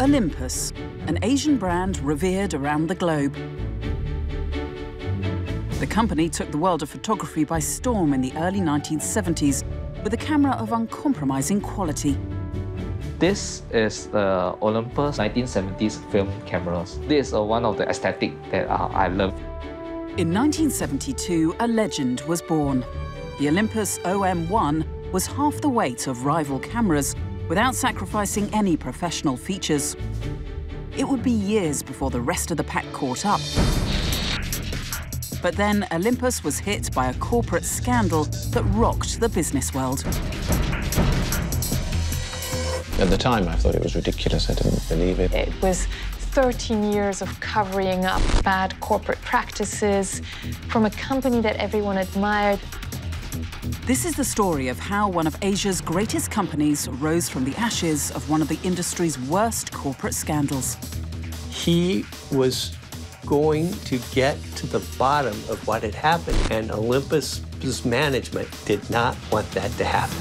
Olympus, an Asian brand revered around the globe. The company took the world of photography by storm in the early 1970s with a camera of uncompromising quality. This is the Olympus 1970s film cameras. This is one of the aesthetic that I love. In 1972, a legend was born. The Olympus OM1 was half the weight of rival cameras without sacrificing any professional features. It would be years before the rest of the pack caught up. But then Olympus was hit by a corporate scandal that rocked the business world. At the time, I thought it was ridiculous. I didn't believe it. It was 13 years of covering up bad corporate practices from a company that everyone admired. This is the story of how one of Asia's greatest companies rose from the ashes of one of the industry's worst corporate scandals. He was going to get to the bottom of what had happened, and Olympus's management did not want that to happen.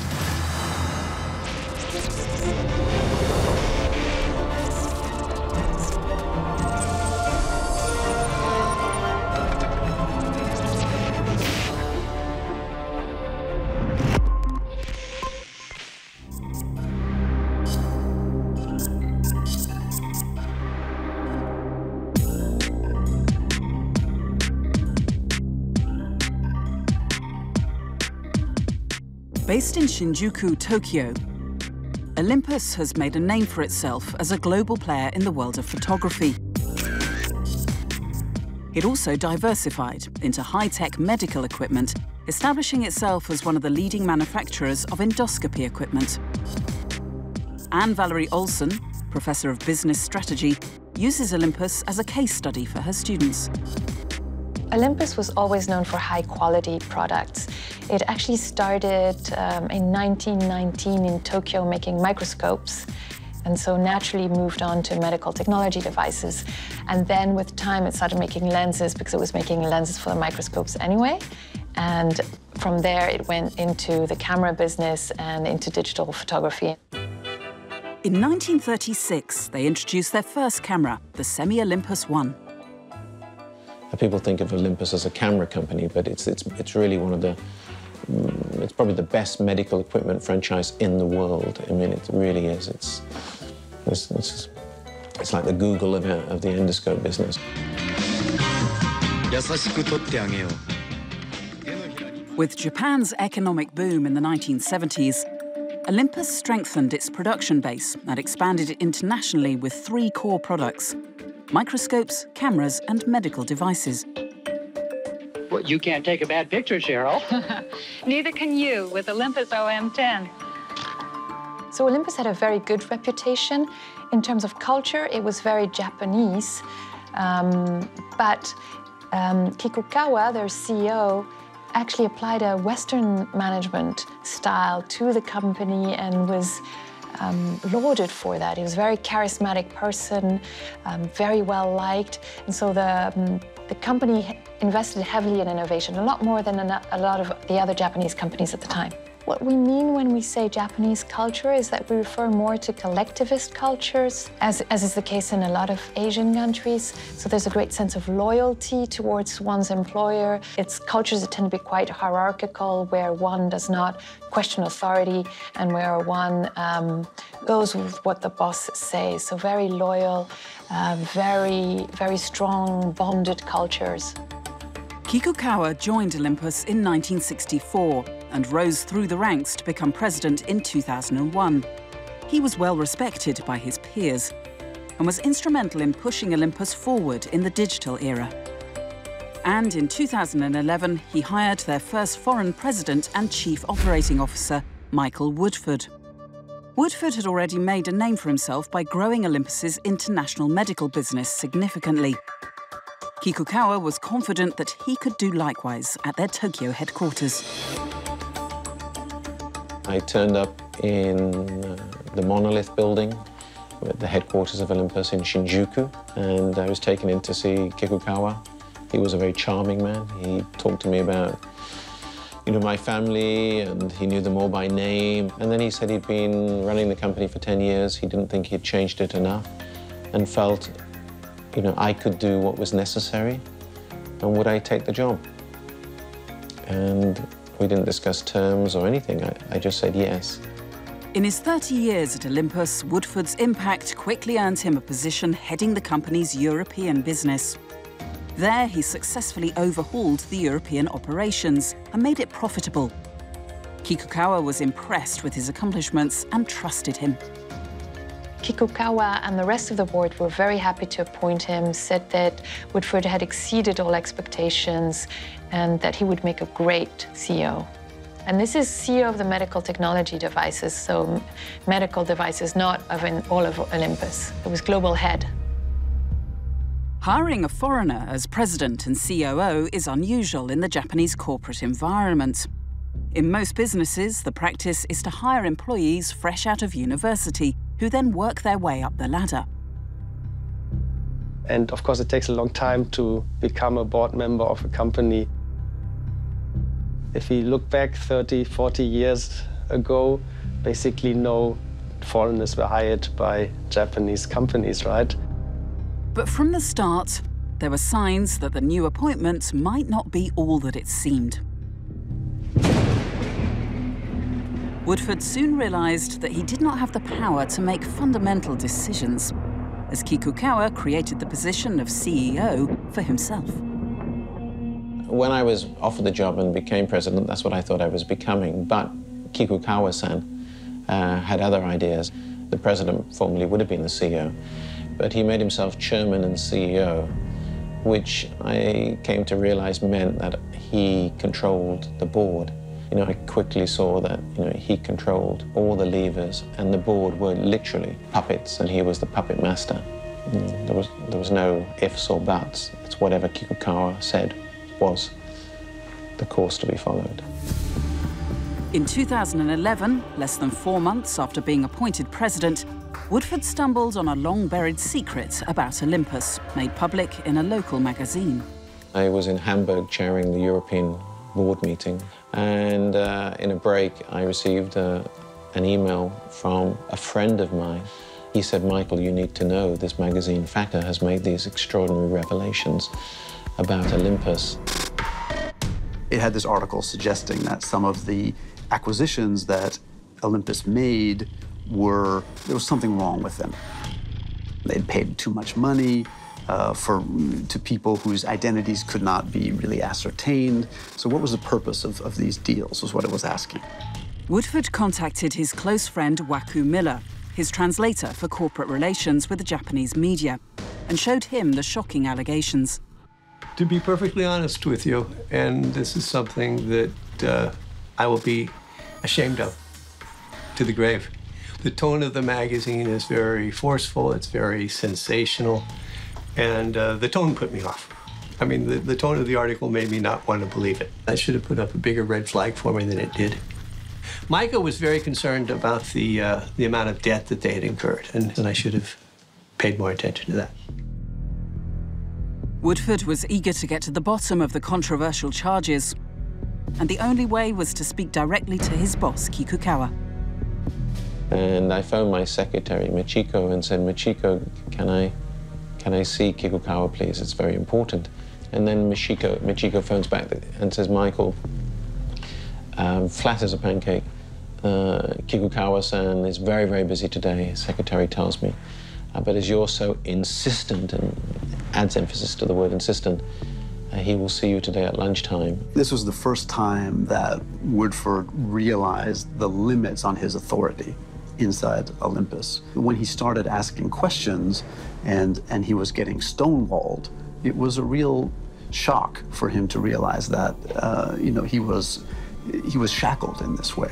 Based in Shinjuku, Tokyo, Olympus has made a name for itself as a global player in the world of photography. It also diversified into high-tech medical equipment, establishing itself as one of the leading manufacturers of endoscopy equipment. Anne Valerie Olsen, Professor of Business Strategy, uses Olympus as a case study for her students. Olympus was always known for high-quality products. It actually started in 1919 in Tokyo making microscopes, and so naturally moved on to medical technology devices. And then with time, it started making lenses because it was making lenses for the microscopes anyway. And from there, it went into the camera business and into digital photography. In 1936, they introduced their first camera, the Semi-Olympus 1. People think of Olympus as a camera company, but it's really one of the, it's probably the best medical equipment franchise in the world. I mean, it really is. It's like the Google of the endoscope business. With Japan's economic boom in the 1970s, Olympus strengthened its production base and expanded it internationally with 3 core products: microscopes, cameras, and medical devices. Well, you can't take a bad picture, Cheryl. Neither can you with Olympus OM10. So Olympus had a very good reputation. In terms of culture, it was very Japanese. But Kikukawa, their CEO, actually applied a Western management style to the company and was lauded for that. He was a very charismatic person, very well liked, and so the company invested heavily in innovation, a lot more than a lot of the other Japanese companies at the time. What we mean when we say Japanese culture is that we refer more to collectivist cultures, as is the case in a lot of Asian countries. So there's a great sense of loyalty towards one's employer. It's cultures that tend to be quite hierarchical, where one does not question authority and where one goes with what the boss says. So very loyal, very, very strong, bonded cultures. Kikukawa joined Olympus in 1964 and rose through the ranks to become president in 2001. He was well respected by his peers and was instrumental in pushing Olympus forward in the digital era. And in 2011, he hired their first foreign president and chief operating officer, Michael Woodford. Woodford had already made a name for himself by growing Olympus's international medical business significantly. Kikukawa was confident that he could do likewise at their Tokyo headquarters. I turned up in the Monolith building, at the headquarters of Olympus in Shinjuku, and I was taken in to see Kikukawa. He was a very charming man. He talked to me about my family, and he knew them all by name. And then he said he'd been running the company for 10 years. He didn't think he'd changed it enough and felt, I could do what was necessary, and would I take the job? And we didn't discuss terms or anything. I just said yes. In his 30 years at Olympus, Woodford's impact quickly earned him a position heading the company's European business. There, he successfully overhauled the European operations and made it profitable. Kikukawa was impressed with his accomplishments and trusted him. Kikukawa and the rest of the board were very happy to appoint him, said that Woodford had exceeded all expectations and that he would make a great CEO. And this is CEO of the medical technology devices, so medical devices not of all of Olympus. It was global head. Hiring a foreigner as president and COO is unusual in the Japanese corporate environment. In most businesses, the practice is to hire employees fresh out of university who then work their way up the ladder. And of course, it takes a long time to become a board member of a company. If we look back 30, 40 years ago, basically no foreigners were hired by Japanese companies, right? But from the start, there were signs that the new appointment might not be all that it seemed. Woodford soon realized that he did not have the power to make fundamental decisions, as Kikukawa created the position of CEO for himself. When I was offered the job and became president, that's what I thought I was becoming. But Kikukawa-san had other ideas. The president formerly would have been the CEO, but he made himself chairman and CEO, which I came to realize meant that he controlled the board. I quickly saw that he controlled all the levers, and the board were literally puppets, and he was the puppet master. There was no ifs or buts. It's whatever Kikukawa said was the course to be followed. In 2011, less than 4 months after being appointed president, Woodford stumbled on a long-buried secret about Olympus, made public in a local magazine. I was in Hamburg chairing the European board meeting, and in a break I received an email from a friend of mine. He said, "Michael, you need to know this magazine, Factor, has made these extraordinary revelations about Olympus." It had this article suggesting that some of the acquisitions that Olympus made there was something wrong with them. They'd paid too much money to people whose identities could not be really ascertained. So what was the purpose of these deals, was what it was asking. Woodford contacted his close friend Waku Miller, his translator for corporate relations with the Japanese media, and showed him the shocking allegations. To be perfectly honest with you, and this is something that I will be ashamed of to the grave. The tone of the magazine is very forceful, it's very sensational, and the tone put me off. I mean, the tone of the article made me not want to believe it. I should have put up a bigger red flag for me than it did. Micah was very concerned about the amount of debt that they had incurred, and I should have paid more attention to that. Woodford was eager to get to the bottom of the controversial charges, and the only way was to speak directly to his boss, Kikukawa. And I phoned my secretary, Michiko, and said, "Michiko, can I see Kikukawa, please? It's very important." And then Michiko phones back and says, "Michael, flat as a pancake. Kikukawa-san is very, very busy today, his secretary tells me. But as you're so insistent," and adds emphasis to the word insistent, "he will see you today at lunchtime." This was the first time that Woodford realized the limits on his authority inside Olympus. When he started asking questions and he was getting stonewalled, it was a real shock for him to realize that he was shackled in this way.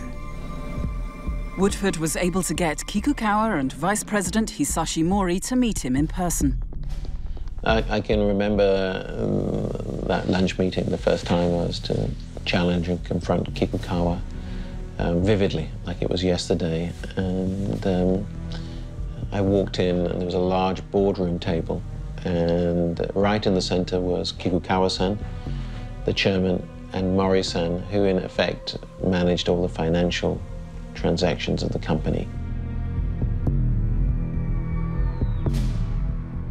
Woodford was able to get Kikukawa and Vice President Hisashi Mori to meet him in person. I can remember that lunch meeting, the first time I was to challenge and confront Kikukawa vividly, like it was yesterday. And I walked in, and there was a large boardroom table, and right in the center was Kikukawa-san, the chairman, and Mori-san, who in effect managed all the financial transactions of the company.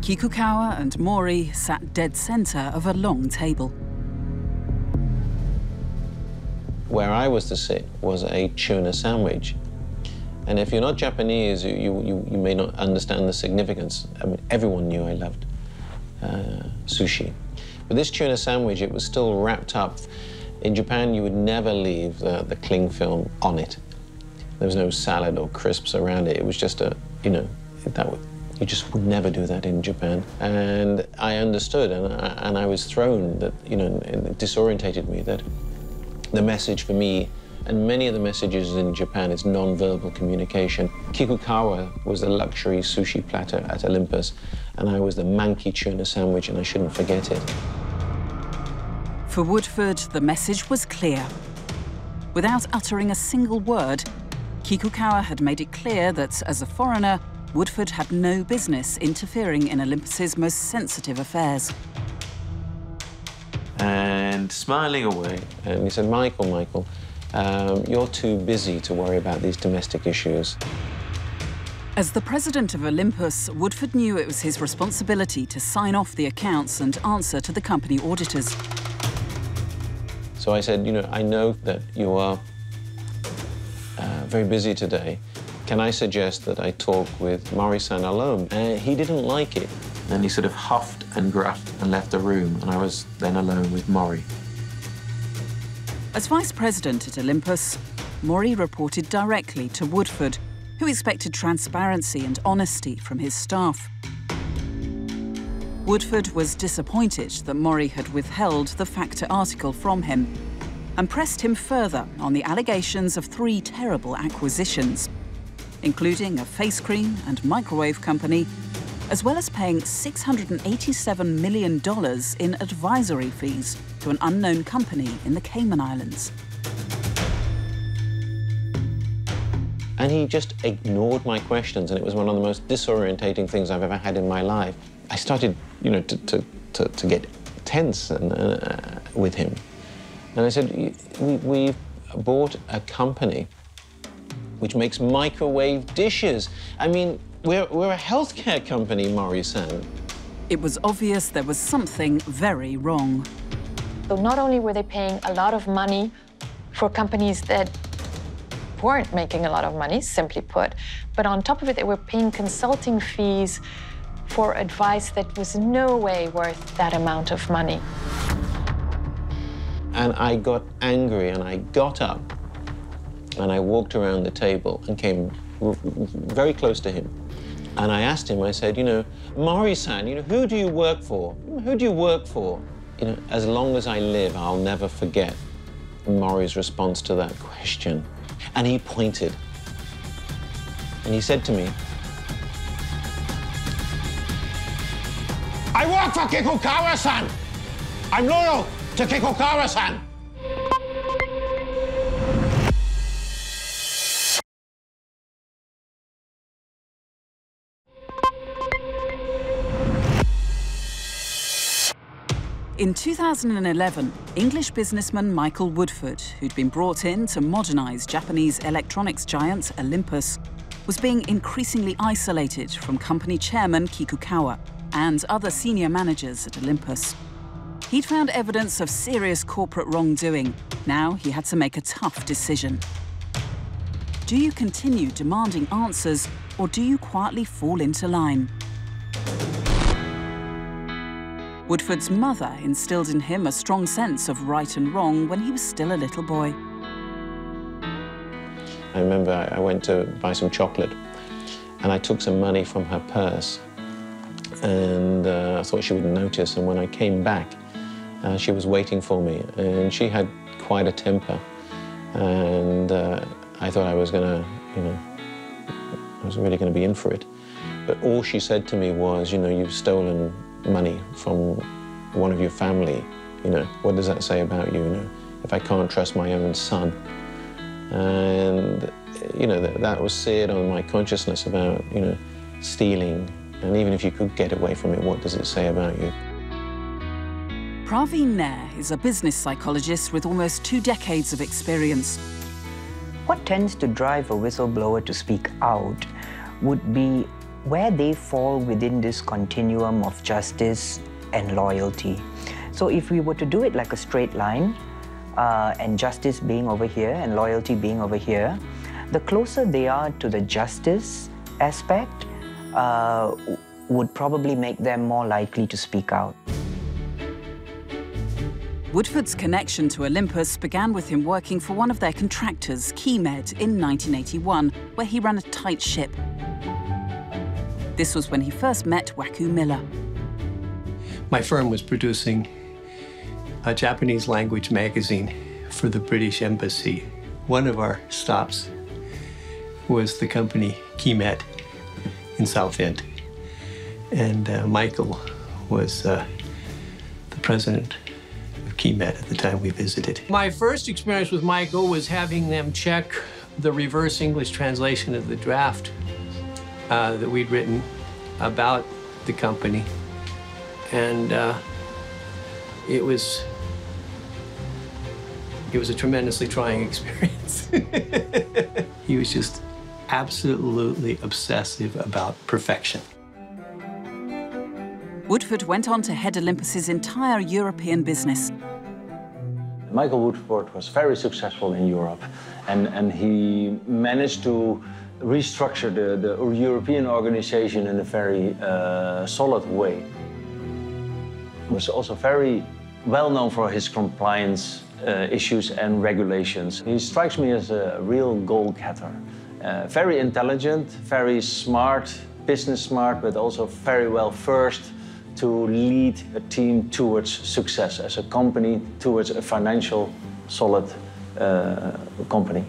Kikukawa and Mori sat dead center of a long table. Where I was to sit was a tuna sandwich. And if you're not Japanese, you may not understand the significance. I mean, everyone knew I loved sushi. But this tuna sandwich, it was still wrapped up. In Japan, you would never leave the cling film on it. There was no salad or crisps around it. It was just a, you know, you just would never do that in Japan. And I understood, and I was thrown that, you know, it disorientated me that the message for me, and many of the messages in Japan, is non-verbal communication. Kikukawa was the luxury sushi platter at Olympus, and I was the manky tuna sandwich, and I shouldn't forget it. For Woodford, the message was clear. Without uttering a single word, Kikukawa had made it clear that, as a foreigner, Woodford had no business interfering in Olympus's most sensitive affairs. And smiling away, and he said, Michael, you're too busy to worry about these domestic issues. As the president of Olympus, Woodford knew it was his responsibility to sign off the accounts and answer to the company auditors. So I said, you know, I know that you are very busy today. Can I suggest that I talk with Mori-san alone? He didn't like it. And he sort of huffed and gruffed and left the room, and I was then alone with Mori. As vice president at Olympus, Mori reported directly to Woodford, who expected transparency and honesty from his staff. Woodford was disappointed that Mori had withheld the Factor article from him and pressed him further on the allegations of 3 terrible acquisitions, including a face cream and microwave company, as well as paying $687 million in advisory fees to an unknown company in the Cayman Islands. And he just ignored my questions, and it was one of the most disorientating things I've ever had in my life. I started, you know, to get tense with him. And I said, we've bought a company which makes microwave dishes. I mean, we're a healthcare company, Mori-san. It was obvious there was something very wrong. So not only were they paying a lot of money for companies that weren't making a lot of money, simply put, but on top of it, they were paying consulting fees for advice that was no way worth that amount of money. And I got angry, and I got up, and I walked around the table and came very close to him. And I asked him, I said, you know, Mori-san, you know, who do you work for? Who do you work for? You know, as long as I live, I'll never forget Mori's response to that question. And he pointed. And he said to me, I work for Kikukawa-san! I'm loyal to Kikukawa-san! In 2011, English businessman Michael Woodford, who'd been brought in to modernize Japanese electronics giant Olympus, was being increasingly isolated from company chairman Kikukawa and other senior managers at Olympus. He'd found evidence of serious corporate wrongdoing. Now he had to make a tough decision. Do you continue demanding answers, or do you quietly fall into line? Woodford's mother instilled in him a strong sense of right and wrong when he was still a little boy. I remember I went to buy some chocolate, and I took some money from her purse, and I thought she wouldn't notice. And when I came back, she was waiting for me, and she had quite a temper. And I thought I was gonna, you know, I was really gonna be in for it. But all she said to me was, you know, you've stolen money from one of your family, you know, what does that say about you, you know, if I can't trust my own son? And, you know, that was seared on my consciousness about, you know, stealing. And even if you could get away from it, what does it say about you? Praveen Nair is a business psychologist with almost 2 decades of experience. What tends to drive a whistleblower to speak out would be where they fall within this continuum of justice and loyalty. So if we were to do it like a straight line, and justice being over here and loyalty being over here, the closer they are to the justice aspect would probably make them more likely to speak out. Woodford's connection to Olympus began with him working for one of their contractors, KeyMed, in 1981, where he ran a tight ship. This was when he first met Waku Miller. My firm was producing a Japanese language magazine for the British Embassy. One of our stops was the company KeyMed in Southend. And Michael was the president of KeyMed at the time we visited. My first experience with Michael was having them check the reverse English translation of the draft that we'd written about the company. And it was a tremendously trying experience. He was just absolutely obsessive about perfection. Woodford went on to head Olympus's entire European business. Michael Woodford was very successful in Europe, and he managed to restructure the European organization in a very solid way. He was also very well known for his compliance issues and regulations. He strikes me as a real goal-getter. Very intelligent, very smart, business smart, but also very well versed to lead a team towards success as a company, towards a financial solid company.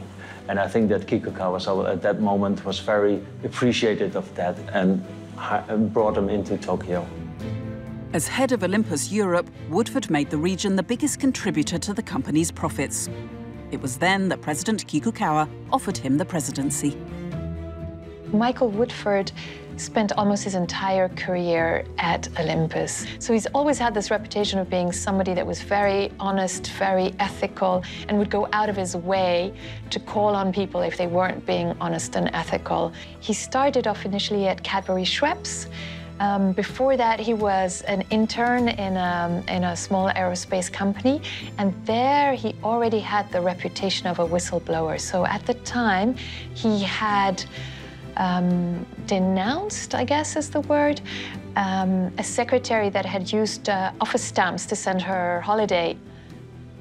And I think that Kikukawa at that moment was very appreciative of that and brought him into Tokyo. As head of Olympus Europe, Woodford made the region the biggest contributor to the company's profits. It was then that President Kikukawa offered him the presidency. Michael Woodford spent almost his entire career at Olympus. So he's always had this reputation of being somebody that was very honest, very ethical, and would go out of his way to call on people if they weren't being honest and ethical. He started off initially at Cadbury Schweppes. Before that, he was an intern in a small aerospace company, and there he already had the reputation of a whistleblower. So at the time, he had denounced, I guess is the word, a secretary that had used office stamps to send her holiday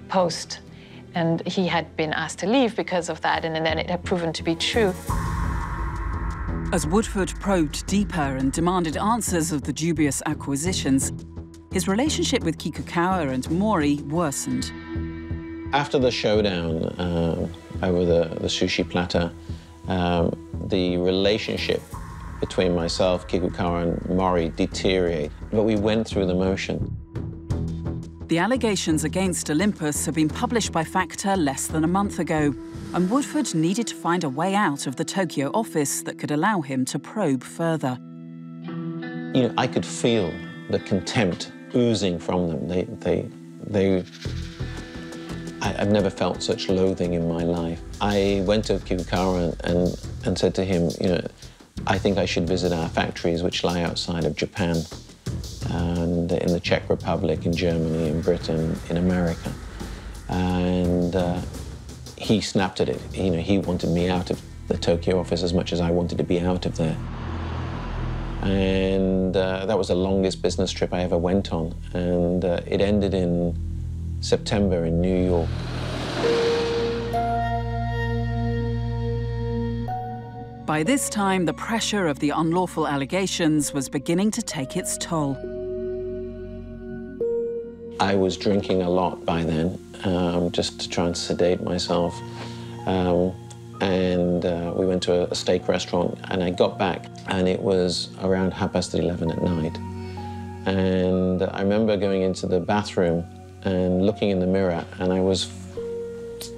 post. And he had been asked to leave because of that, and then it had proven to be true. As Woodford probed deeper and demanded answers of the dubious acquisitions, his relationship with Kikukawa and Mori worsened. After the showdown over the sushi platter, the relationship between myself, Kikukawa, and Mori deteriorated, but we went through the motion. The allegations against Olympus had been published by Factor less than a month ago, and Woodford needed to find a way out of the Tokyo office that could allow him to probe further. You know, I could feel the contempt oozing from them. I've never felt such loathing in my life. I went to Kikukawa and said to him, you know, I think I should visit our factories which lie outside of Japan, and in the Czech Republic, in Germany, in Britain, in America. And he snapped at it. You know, he wanted me out of the Tokyo office as much as I wanted to be out of there. And that was the longest business trip I ever went on. And it ended in September in New York. By this time, the pressure of the unlawful allegations was beginning to take its toll. I was drinking a lot by then, just to try and sedate myself. We went to a steak restaurant, and I got back, and it was around 11:30 at night. And I remember going into the bathroom and looking in the mirror, and I was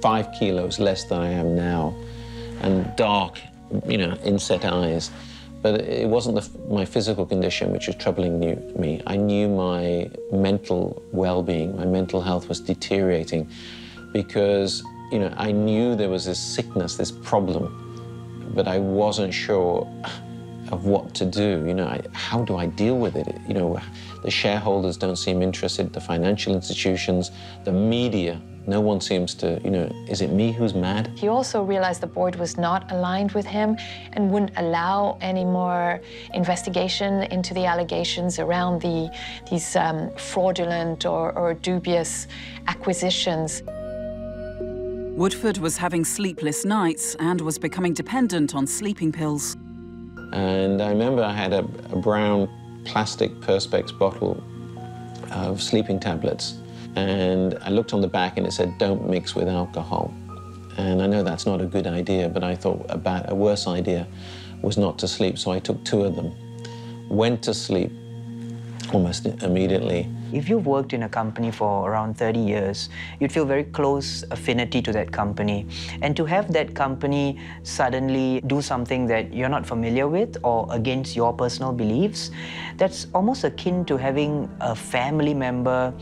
5 kilos less than I am now, and dark, you know, inset eyes. But it wasn't my physical condition which was troubling me. I knew my mental well-being, my mental health was deteriorating because, you know, I knew there was this sickness, this problem, but I wasn't sure of what to do. You know, how do I deal with it? You know, the shareholders don't seem interested, the financial institutions, the media. No one seems to, you know, is it me who's mad? He also realized the board was not aligned with him and wouldn't allow any more investigation into the allegations around these fraudulent or dubious acquisitions. Woodford was having sleepless nights and was becoming dependent on sleeping pills. And I remember I had a brown plastic Perspex bottle of sleeping tablets. And I looked on the back and it said, don't mix with alcohol. And I know that's not a good idea, but I thought about a worse idea was not to sleep. So I took 2 of them, went to sleep almost immediately. If you've worked in a company for around 30 years, you'd feel very close affinity to that company. And to have that company suddenly do something that you're not familiar with or against your personal beliefs, that's almost akin to having a family member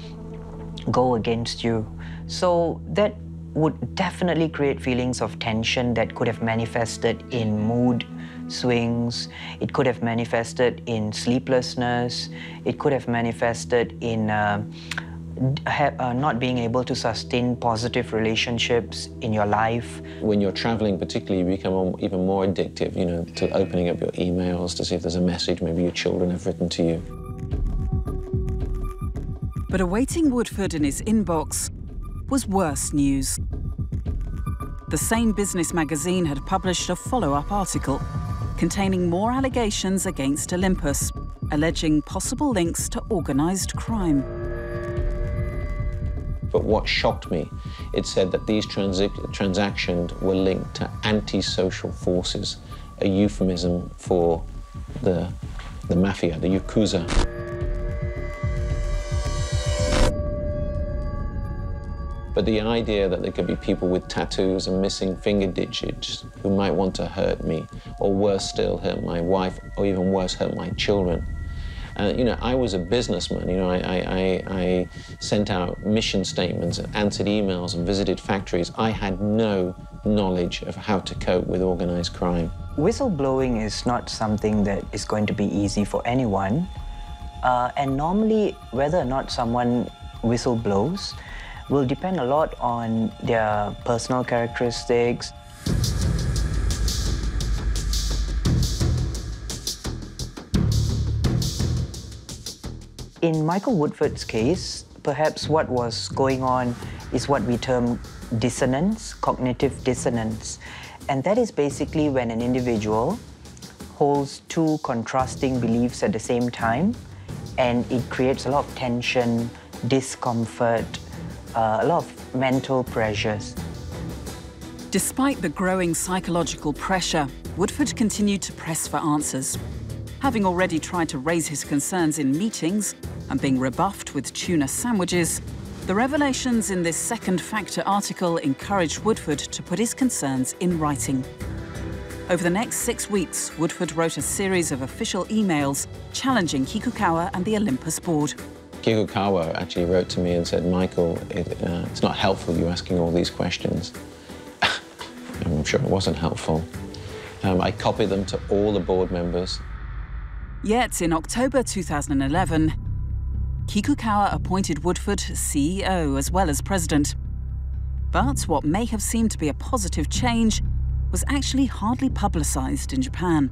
go against you. So that would definitely create feelings of tension that could have manifested in mood swings, it could have manifested in sleeplessness, it could have manifested in not being able to sustain positive relationships in your life. When you're traveling particularly, you become even more addictive, you know, to opening up your emails to see if there's a message maybe your children have written to you. But awaiting Woodford in his inbox was worse news. The same business magazine had published a follow-up article containing more allegations against Olympus, alleging possible links to organised crime. But what shocked me, it said that these transactions were linked to anti-social forces, a euphemism for the mafia, the Yakuza. But the idea that there could be people with tattoos and missing finger digits who might want to hurt me, or worse still, hurt my wife, or even worse, hurt my children. You know, I was a businessman. You know, I sent out mission statements, answered emails, and visited factories. I had no knowledge of how to cope with organized crime. Whistleblowing is not something that is going to be easy for anyone. And normally, whether or not someone whistleblows will depend a lot on their personal characteristics. In Michael Woodford's case, perhaps what was going on is what we term dissonance, cognitive dissonance. And that is basically when an individual holds 2 contrasting beliefs at the same time, and it creates a lot of tension, discomfort, a lot of mental pressures. Despite the growing psychological pressure, Woodford continued to press for answers. Having already tried to raise his concerns in meetings and being rebuffed with tuna sandwiches, the revelations in this Second Factor article encouraged Woodford to put his concerns in writing. Over the next 6 weeks, Woodford wrote a series of official emails challenging Kikukawa and the Olympus board. Kikukawa actually wrote to me and said, Michael, it's not helpful you asking all these questions. I'm sure it wasn't helpful. I copied them to all the board members. Yet in October 2011, Kikukawa appointed Woodford CEO as well as president. But what may have seemed to be a positive change was actually hardly publicized in Japan.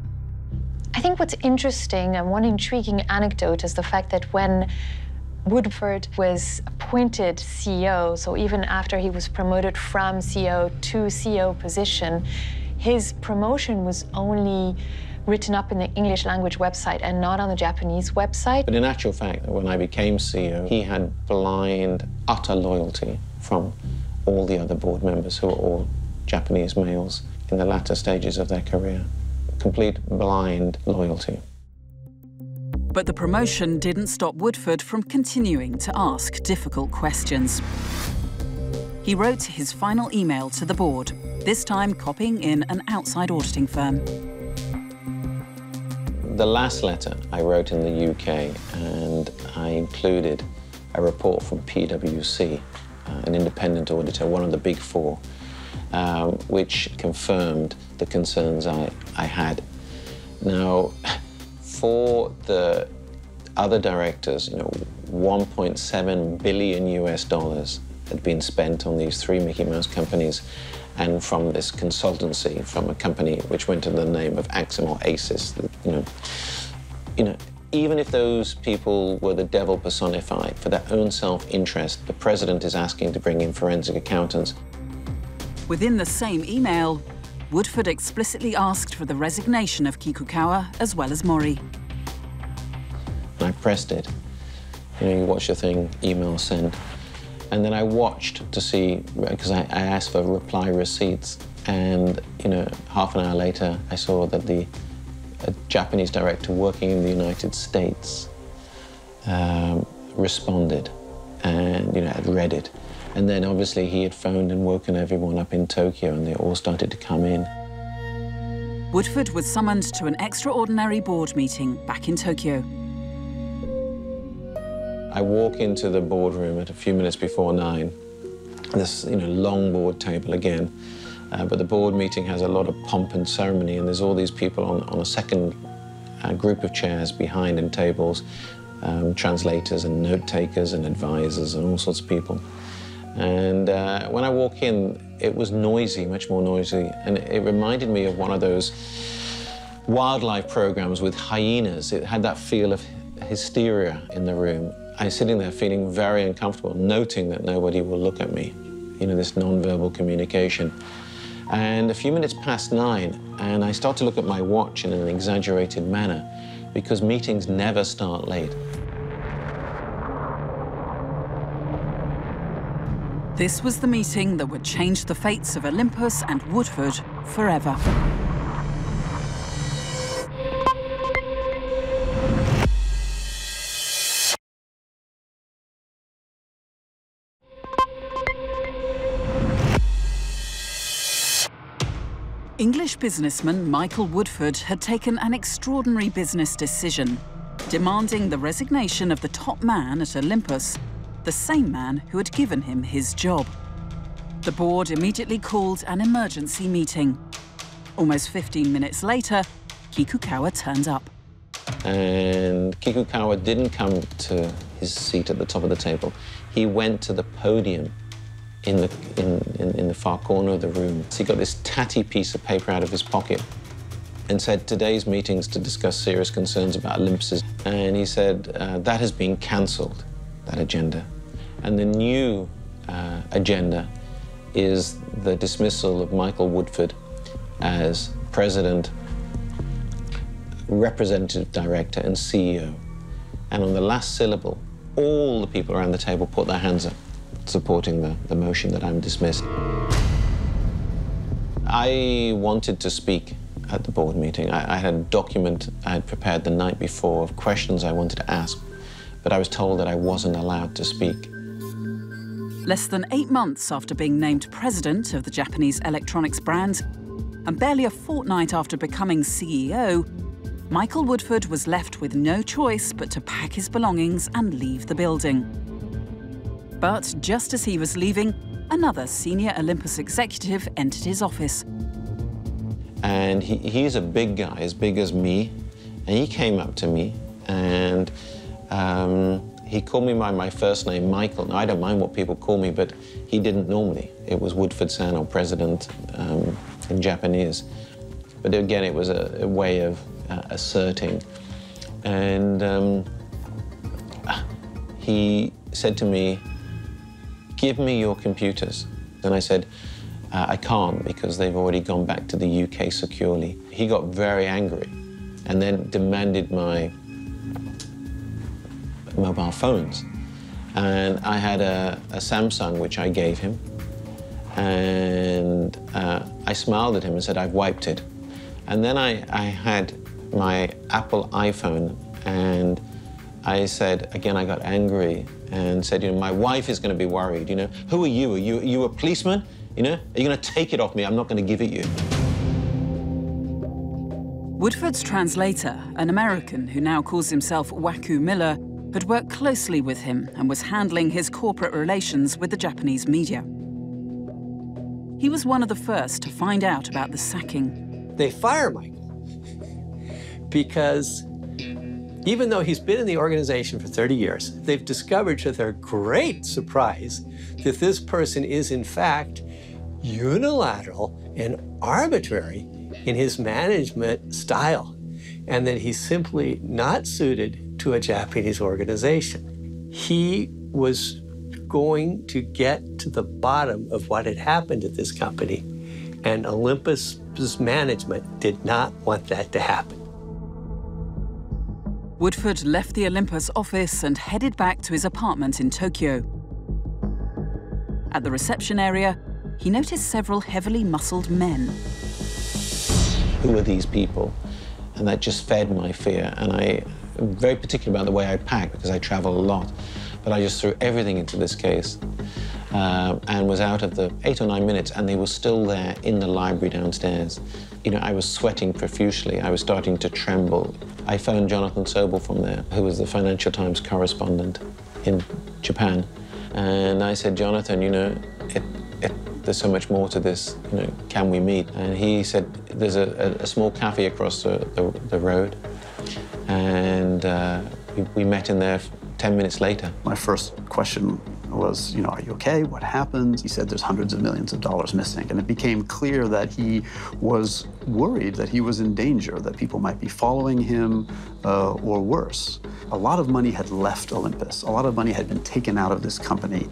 I think what's interesting and one intriguing anecdote is the fact that when Woodford was appointed CEO, so even after he was promoted from CEO to CEO position, his promotion was only written up in the English language website and not on the Japanese website. But in actual fact, when I became CEO, he had blind, utter loyalty from all the other board members who were all Japanese males in the latter stages of their career. Complete blind loyalty. But the promotion didn't stop Woodford from continuing to ask difficult questions. He wrote his final email to the board, this time copying in an outside auditing firm. the last letter I wrote in the UK, and I included a report from PwC, an independent auditor, one of the big four, which confirmed the concerns I had. Now, for the other directors, 1.7 billion US dollars had been spent on these 3 Mickey Mouse companies, and from this consultancy, from a company which went under the name of Axim or ASIS. Even if those people were the devil personified, for their own self-interest, the president is asking to bring in forensic accountants. Within the same email, Woodford explicitly asked for the resignation of Kikukawa as well as Mori. I pressed it. You watch the thing, email send. And then I watched to see, because I asked for reply receipts, and half an hour later I saw that a Japanese director working in the United States responded and had read it. And then obviously he had phoned and woken everyone up in Tokyo, and they all started to come in. Woodford was summoned to an extraordinary board meeting back in Tokyo. I walk into the boardroom at a few minutes before 9. This, long board table again. But the board meeting has a lot of pomp and ceremony, and there's all these people on a second group of chairs behind in tables, translators and note takers and advisors and all sorts of people. And when I walk in, it was noisy, much more noisy, and it reminded me of one of those wildlife programs with hyenas. It had that feel of hysteria in the room. I was sitting there feeling very uncomfortable, noting that nobody will look at me, this non-verbal communication. And a few minutes past 9, and I start to look at my watch in an exaggerated manner, because meetings never start late. This was the meeting that would change the fates of Olympus and Woodford forever. English businessman Michael Woodford had taken an extraordinary business decision, demanding the resignation of the top man at Olympus, the same man who had given him his job. The board immediately called an emergency meeting. Almost 15 minutes later, Kikukawa turned up. And Kikukawa didn't come to his seat at the top of the table. He went to the podium in the far corner of the room. So he got this tatty piece of paper out of his pocket and said, "Today's meeting's to discuss serious concerns about Olympus." And he said, that has been cancelled, that agenda. And the new agenda is the dismissal of Michael Woodford as president, representative director, and CEO. And on the last syllable, all the people around the table put their hands up, supporting the motion that I'm dismissed. I wanted to speak at the board meeting. I had a document I had prepared the night before of questions I wanted to ask, but I was told that I wasn't allowed to speak. Less than 8 months after being named president of the Japanese electronics brand, and barely a fortnight after becoming CEO, Michael Woodford was left with no choice but to pack his belongings and leave the building. But just as he was leaving, another senior Olympus executive entered his office. And he's a big guy, as big as me, and he came up to me and he called me by my first name, Michael. Now, I don't mind what people call me, but he didn't normally. It was Woodford-san, or president in Japanese. But again, it was a way of asserting. And he said to me, "Give me your computers." And I said, I can't, because they've already gone back to the UK securely. He got very angry and then demanded my mobile phones. And I had a Samsung, which I gave him. And I smiled at him and said, "I've wiped it." And then I had my Apple iPhone, and I said, again, I got angry and said, my wife is going to be worried, Who are you? Are you a policeman? Are you going to take it off me? I'm not going to give it you. Woodford's translator, an American who now calls himself Waku Miller, had worked closely with him and was handling his corporate relations with the Japanese media. He was one of the first to find out about the sacking. They fire Michael because even though he's been in the organization for 30 years, they've discovered to their great surprise that this person is in fact unilateral and arbitrary in his management style, and that he's simply not suited to a Japanese organization. He was going to get to the bottom of what had happened at this company, and Olympus's management did not want that to happen. Woodford left the Olympus office and headed back to his apartment in Tokyo. At the reception area, he noticed several heavily muscled men. Who were these people? And that just fed my fear. And I'm very particular about the way I pack because I travel a lot. But I just threw everything into this case and was out of the 8 or 9 minutes, and they were still there in the library downstairs. You know, I was sweating profusely. I was starting to tremble. I phoned Jonathan Sobel from there, who was the Financial Times correspondent in Japan. And I said, Jonathan, you know, there's so much more to this, you know, can we meet? And he said, there's a small cafe across the road. And we met in there 10 minutes later. My first question was, you know, are you okay? What happened? He said there's hundreds of millions of dollars missing. And it became clear that he was worried that he was in danger, that people might be following him or worse. A lot of money had left Olympus. A lot of money had been taken out of this company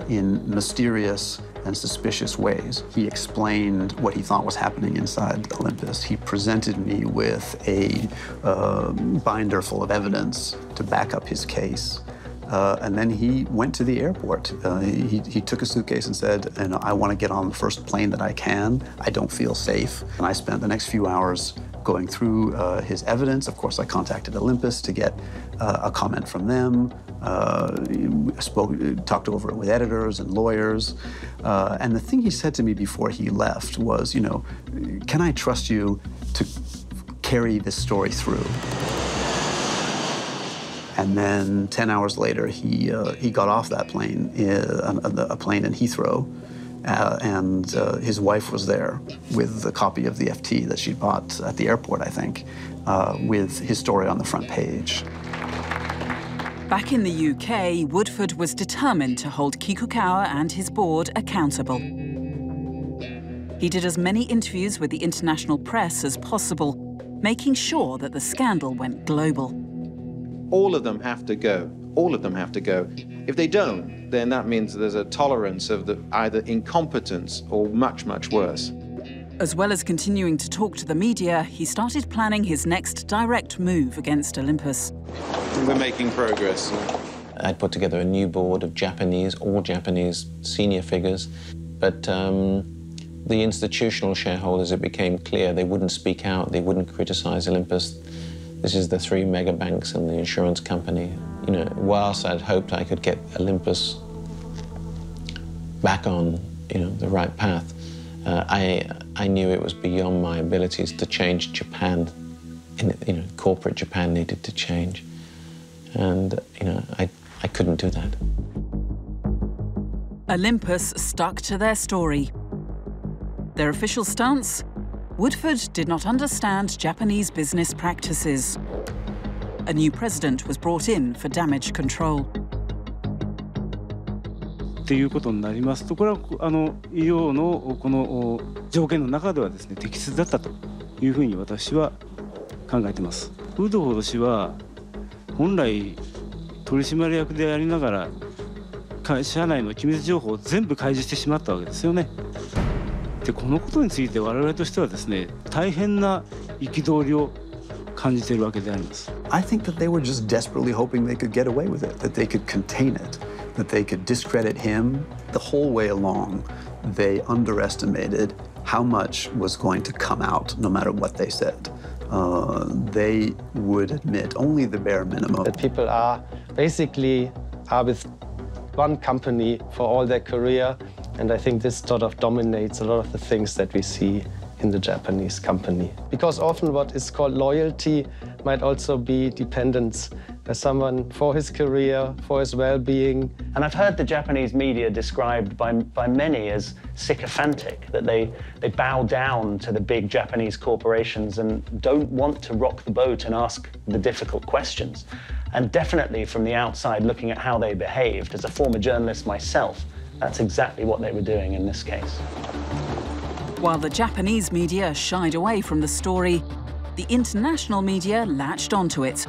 in mysterious and suspicious ways. He explained what he thought was happening inside Olympus. He presented me with a binder full of evidence to back up his case. And then he went to the airport. He took a suitcase and said, you know, I want to get on the first plane that I can. I don't feel safe. And I spent the next few hours going through his evidence. Of course, I contacted Olympus to get a comment from them. Talked over it with editors and lawyers. And the thing he said to me before he left was, you know, can I trust you to carry this story through? And then 10 hours later, he got off that plane, a plane in Heathrow, and his wife was there with a copy of the FT that she bought at the airport, I think, with his story on the front page. Back in the UK, Woodford was determined to hold Kikukawa and his board accountable. He did as many interviews with the international press as possible, making sure that the scandal went global. All of them have to go. All of them have to go. If they don't, then that means there's a tolerance of either incompetence or much, much worse. As well as continuing to talk to the media, he started planning his next direct move against Olympus. We're making progress. I'd put together a new board of all Japanese senior figures, but the institutional shareholders, it became clear they wouldn't speak out, they wouldn't criticize Olympus. This is the 3 mega banks and the insurance company. You know, whilst I'd hoped I could get Olympus back on, you know, the right path, I knew it was beyond my abilities to change Japan. You know, corporate Japan needed to change. And, you know, I couldn't do that. Olympus stuck to their story. Their official stance? Woodford did not understand Japanese business practices. A new president was brought in for damage control. ということになりますと、これは医療のこの条件の中ではですね、適切だったというふうに私は考えています。ウドホド氏は本来取締役でありながら会社内の機密情報を全部開示してしまったわけですよね。で、このことについて我々としてはですね、大変な憤りを感じているわけであります。I think that they were just desperately hoping they could get away with it, that they could contain it, that they could discredit him. The whole way along, they underestimated how much was going to come out, no matter what they said. They would admit only the bare minimum. That people are basically with one company for all their career, and I think this sort of dominates a lot of the things that we see in the Japanese company. Because often what is called loyalty might also be dependence. Someone for his career, for his well-being. And I've heard the Japanese media described by many as sycophantic, that they bow down to the big Japanese corporations and don't want to rock the boat and ask the difficult questions. And definitely from the outside, looking at how they behaved, as a former journalist myself, that's exactly what they were doing in this case. While the Japanese media shied away from the story, the international media latched onto it.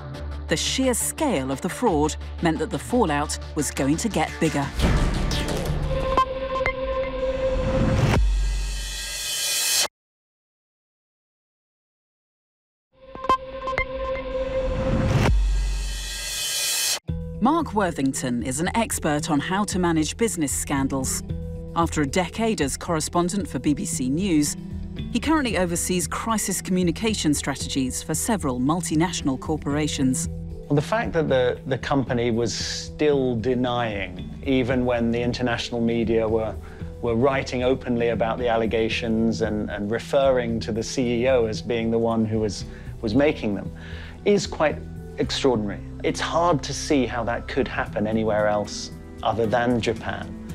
The sheer scale of the fraud meant that the fallout was going to get bigger. Mark Worthington is an expert on how to manage business scandals. After a decade as correspondent for BBC News, he currently oversees crisis communication strategies for several multinational corporations. Well, the fact that the company was still denying, even when the international media were writing openly about the allegations and referring to the CEO as being the one who was making them, is quite extraordinary. It's hard to see how that could happen anywhere else other than Japan.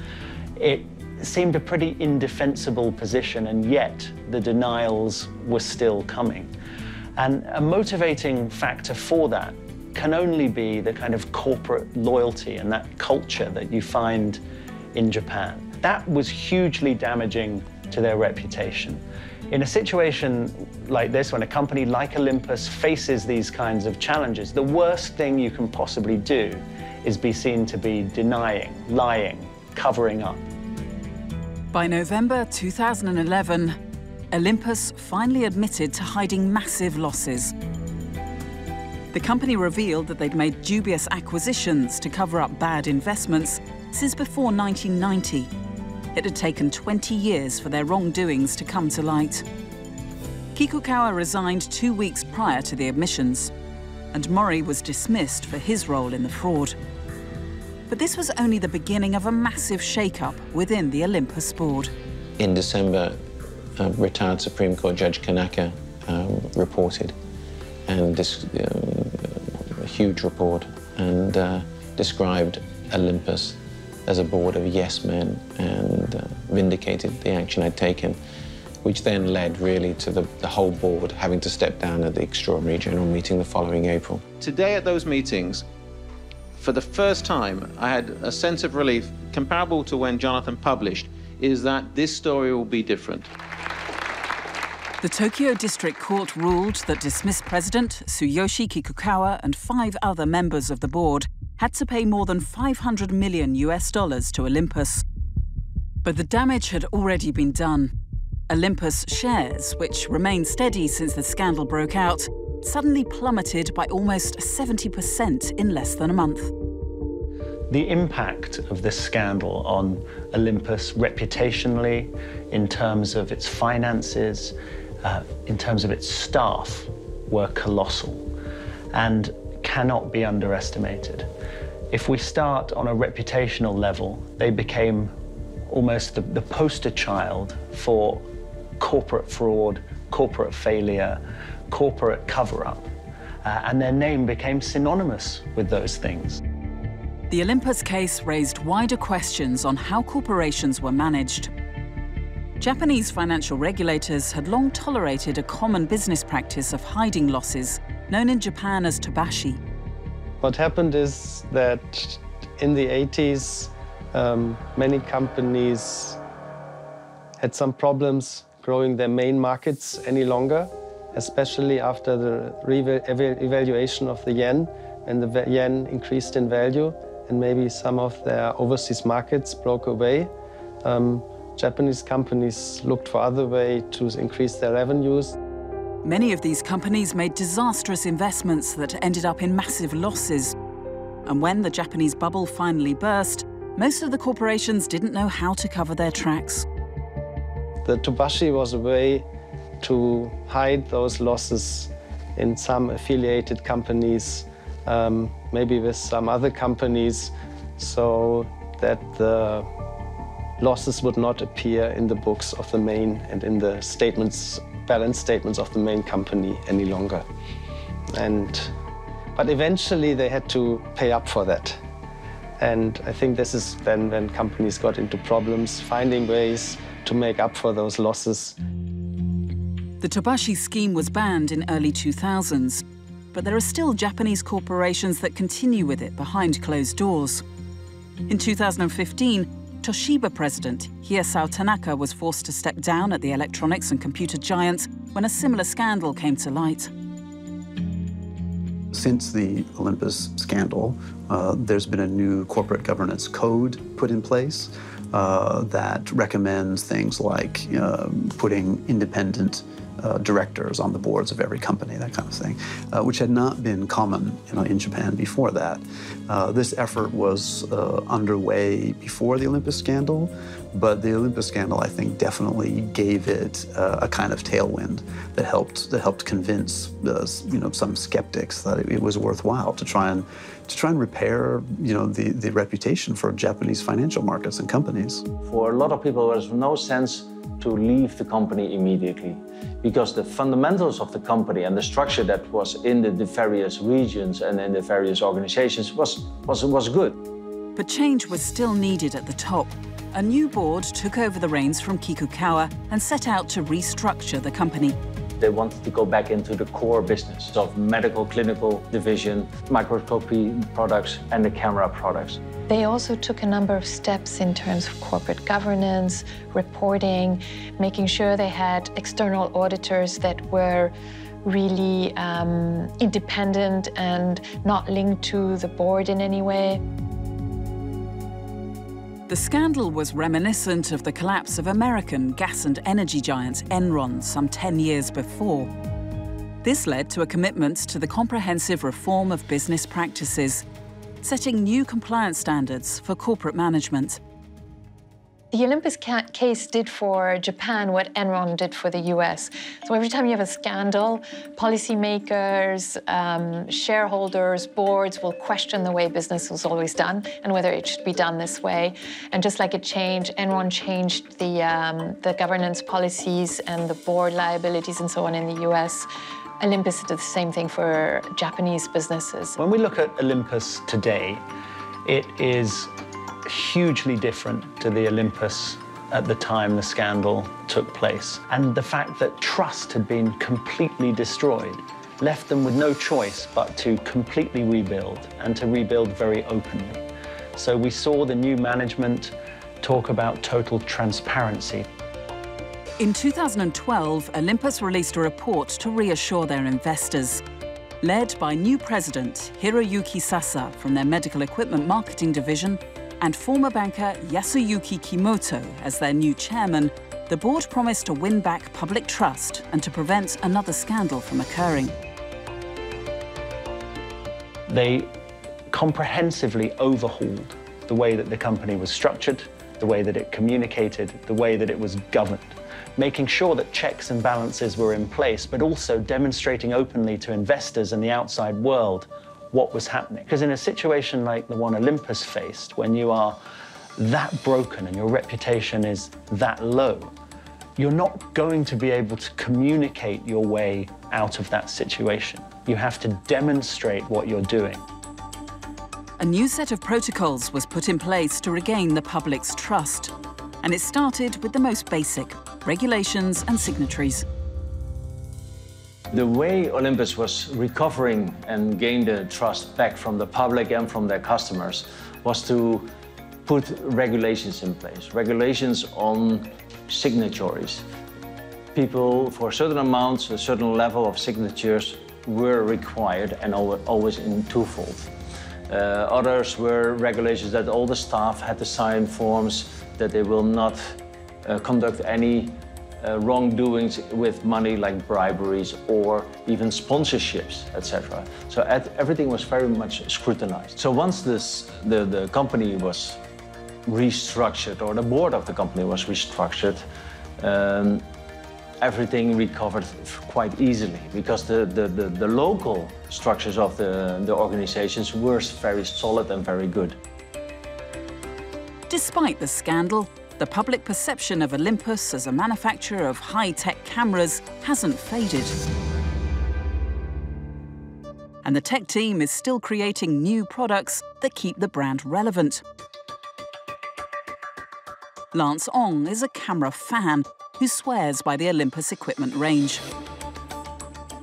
It seemed a pretty indefensible position, and yet the denials were still coming. And a motivating factor for that can only be the kind of corporate loyalty and that culture that you find in Japan. That was hugely damaging to their reputation. In a situation like this, when a company like Olympus faces these kinds of challenges, the worst thing you can possibly do is be seen to be denying, lying, covering up. By November 2011, Olympus finally admitted to hiding massive losses. The company revealed that they'd made dubious acquisitions to cover up bad investments since before 1990. It had taken 20 years for their wrongdoings to come to light. Kikukawa resigned 2 weeks prior to the admissions, and Mori was dismissed for his role in the fraud. But this was only the beginning of a massive shake-up within the Olympus board. In December, retired Supreme Court Judge Kanaka reported, and a huge report, and described Olympus as a board of yes men, and vindicated the action I'd taken, which then led really to the whole board having to step down at the extraordinary general meeting the following April. Today at those meetings, for the first time, I had a sense of relief comparable to when Jonathan published, is that this story will be different. The Tokyo District Court ruled that dismissed President Tsuyoshi Kikukawa and 5 other members of the board had to pay more than $500 million to Olympus. But the damage had already been done. Olympus shares, which remained steady since the scandal broke out, suddenly plummeted by almost 70% in less than a month. The impact of this scandal on Olympus reputationally, in terms of its finances, in terms of its staff, were colossal and cannot be underestimated. If we start on a reputational level, they became almost the poster child for corporate fraud, corporate failure, corporate cover-up, and their name became synonymous with those things. The Olympus case raised wider questions on how corporations were managed. Japanese financial regulators had long tolerated a common business practice of hiding losses, known in Japan as tobashi. What happened is that in the 80s, many companies had some problems growing their main markets any longer, especially after the evaluation of the yen, and the yen increased in value, and maybe some of their overseas markets broke away. Japanese companies looked for other ways to increase their revenues. Many of these companies made disastrous investments that ended up in massive losses. And when the Japanese bubble finally burst, most of the corporations didn't know how to cover their tracks. The tobashi was a way to hide those losses in some affiliated companies, maybe with some other companies, so that the losses would not appear in the books of the main and in the statements balance statements of the main company any longer. But eventually they had to pay up for that. And I think this is then when companies got into problems, finding ways to make up for those losses. The Tobashi scheme was banned in early 2000s, but there are still Japanese corporations that continue with it behind closed doors. In 2015, Toshiba president Hiesao Tanaka was forced to step down at the electronics and computer giant when a similar scandal came to light. Since the Olympus scandal, there's been a new corporate governance code put in place that recommends things like putting independent directors on the boards of every company, that kind of thing, which had not been common in Japan before that. This effort was underway before the Olympus scandal, but the Olympus scandal, I think, definitely gave it a kind of tailwind that helped convince some skeptics that it was worthwhile to try and repair the reputation for Japanese financial markets and companies. For a lot of people, there's no sense to leave the company immediately, because the fundamentals of the company and the structure that was in the various regions and in the various organizations was good. But change was still needed at the top. A new board took over the reins from Kikukawa and set out to restructure the company. They wanted to go back into the core business of medical clinical division, microscopy products, and the camera products. They also took a number of steps in terms of corporate governance, reporting, making sure they had external auditors that were really independent and not linked to the board in any way. The scandal was reminiscent of the collapse of American gas and energy giant Enron some 10 years before. This led to a commitment to the comprehensive reform of business practices, setting new compliance standards for corporate management. The Olympus case did for Japan what Enron did for the US. So every time you have a scandal, policymakers, shareholders, boards will question the way business was always done and whether it should be done this way. And just like it changed, Enron changed the governance policies and the board liabilities and so on in the US. Olympus did the same thing for Japanese businesses. When we look at Olympus today, it is hugely different to the Olympus at the time the scandal took place. And the fact that trust had been completely destroyed left them with no choice but to completely rebuild, and to rebuild very openly. So we saw the new management talk about total transparency. In 2012, Olympus released a report to reassure their investors. Led by new president Hiroyuki Sasa from their medical equipment marketing division and former banker Yasuyuki Kimoto as their new chairman, the board promised to win back public trust and to prevent another scandal from occurring. They comprehensively overhauled the way that the company was structured, the way that it communicated, the way that it was governed, making sure that checks and balances were in place, but also demonstrating openly to investors and the outside world what was happening. Because in a situation like the one Olympus faced, when you are that broken and your reputation is that low, you're not going to be able to communicate your way out of that situation. You have to demonstrate what you're doing. A new set of protocols was put in place to regain the public's trust. And it started with the most basic, regulations and signatories. The way Olympus was recovering and gained the trust back from the public and from their customers was to put regulations in place, regulations on signatories. People, for certain amounts, a certain level of signatures were required, and always in twofold. Others were regulations that all the staff had to sign forms that they will not conduct any wrongdoings with money like briberies or even sponsorships, etc. So everything was very much scrutinized. So once the company was restructured, or the board of the company was restructured, everything recovered quite easily, because the local structures of the organizations were very solid and very good. Despite the scandal, the public perception of Olympus as a manufacturer of high-tech cameras hasn't faded. And the tech team is still creating new products that keep the brand relevant. Lance Ong is a camera fan who swears by the Olympus equipment range.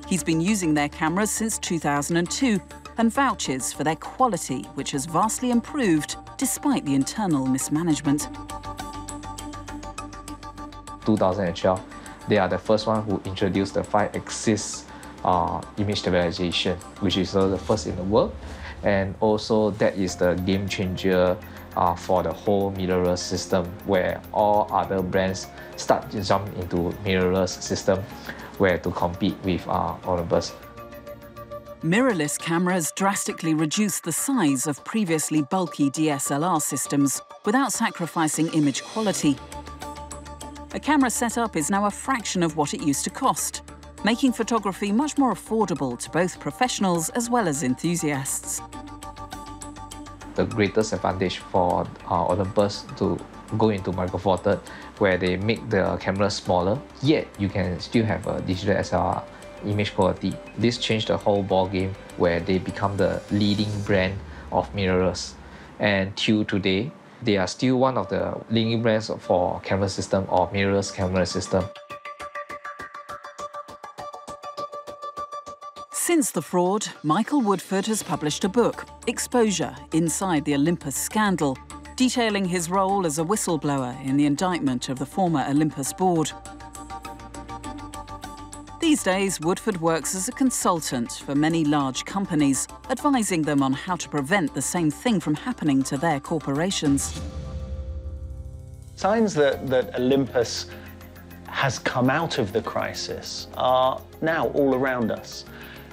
He's been using their cameras since 2002 and vouches for their quality, which has vastly improved despite the internal mismanagement. 2012, they are the first one who introduced the 5-axis image stabilization, which is the first in the world. And also that is the game changer for the whole mirrorless system, where all other brands start to jump into mirrorless system where to compete with Olympus. Mirrorless cameras drastically reduce the size of previously bulky DSLR systems without sacrificing image quality. A camera setup is now a fraction of what it used to cost, making photography much more affordable to both professionals as well as enthusiasts. The greatest advantage for Olympus to go into Micro Four Third, where they make the camera smaller, yet you can still have a digital SLR image quality. This changed the whole ball game, where they become the leading brand of mirrorless. And till today, they are still one of the leading brands for camera system or mirrorless camera system. Since the fraud, Michael Woodford has published a book, Exposure: Inside the Olympus Scandal, detailing his role as a whistleblower in the indictment of the former Olympus board. These days, Woodford works as a consultant for many large companies, advising them on how to prevent the same thing from happening to their corporations. Signs that Olympus has come out of the crisis are now all around us.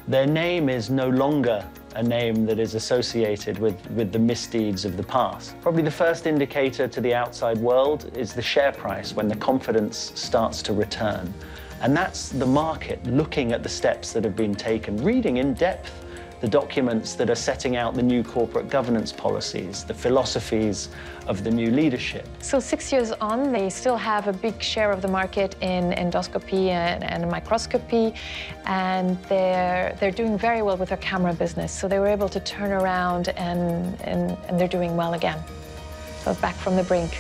Their name is no longer a name that is associated with the misdeeds of the past. Probably the first indicator to the outside world is the share price when the confidence starts to return. And that's the market looking at the steps that have been taken, reading in depth the documents that are setting out the new corporate governance policies, the philosophies of the new leadership. So 6 years on, they still have a big share of the market in endoscopy and microscopy, and they're doing very well with their camera business. So they were able to turn around and they're doing well again. So back from the brink.